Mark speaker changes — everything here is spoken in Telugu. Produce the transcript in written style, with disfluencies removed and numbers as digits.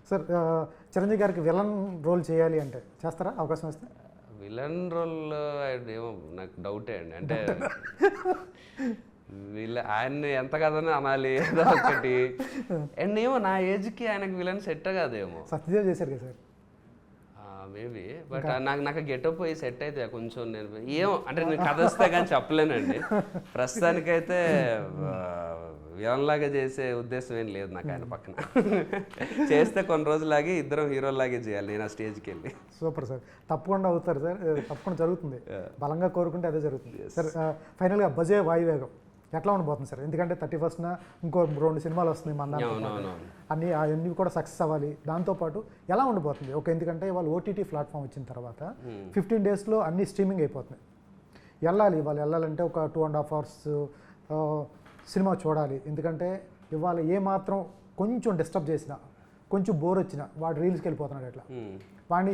Speaker 1: సార్ చిరంజీవి గారికి విలన్ రోల్ చేయాలి అంటే చేస్తారా అవకాశం వస్తే?
Speaker 2: విలన్ రోల్ ఏమో నాకు డౌటే అండి. అంటే ఆయన్ని ఎంత కదని అనాలి ఏదో ఒకటి. అండ్ ఏమో నా ఏజ్కి ఆయనకు విలన్ సెట్ కాదేమో.
Speaker 1: సత్యదేవ్ చేశారు కదా సార్.
Speaker 2: మేబీ బట్ నాకు గెటప్ పోయి సెట్ అయితే కొంచెం నేను ఏమో అంటే నేను కథ వస్తే కానీ చెప్పలేనండి. ప్రస్తుతానికైతే విలన్ లాగా చేసే ఉద్దేశం ఏం లేదు నాకు ఆయన పక్కన. చేస్తే కొన్ని రోజులాగే ఇద్దరం హీరోలాగే చేయాలి నేను ఆ స్టేజ్కి వెళ్ళి.
Speaker 1: సూపర్ సార్, తప్పకుండా అవుతారు సార్, తప్పకుండా జరుగుతుంది. బలంగా కోరుకుంటే అదే జరుగుతుంది సార్. ఫైనల్గా బజే వాయువేగం ఎట్లా ఉండబోతుంది సార్? ఎందుకంటే 31న ఇంకో 2 సినిమాలు వస్తున్నాయి మన దాంట్లో, అన్నీ కూడా సక్సెస్ అవ్వాలి. దాంతోపాటు ఎలా ఉండబోతుంది ఎందుకంటే వాళ్ళు ఓటీటీ ప్లాట్ఫామ్ వచ్చిన తర్వాత 15 డేస్లో అన్ని స్ట్రీమింగ్ అయిపోతున్నాయి. వాళ్ళు వెళ్ళాలంటే ఒక 2.5 hours సినిమా చూడాలి. ఎందుకంటే ఇవాళ ఏమాత్రం కొంచెం డిస్టర్బ్ చేసినా, కొంచెం బోర్ వచ్చినా వాడు రీల్స్కి వెళ్ళిపోతున్నాడు. ఎట్లా వాడిని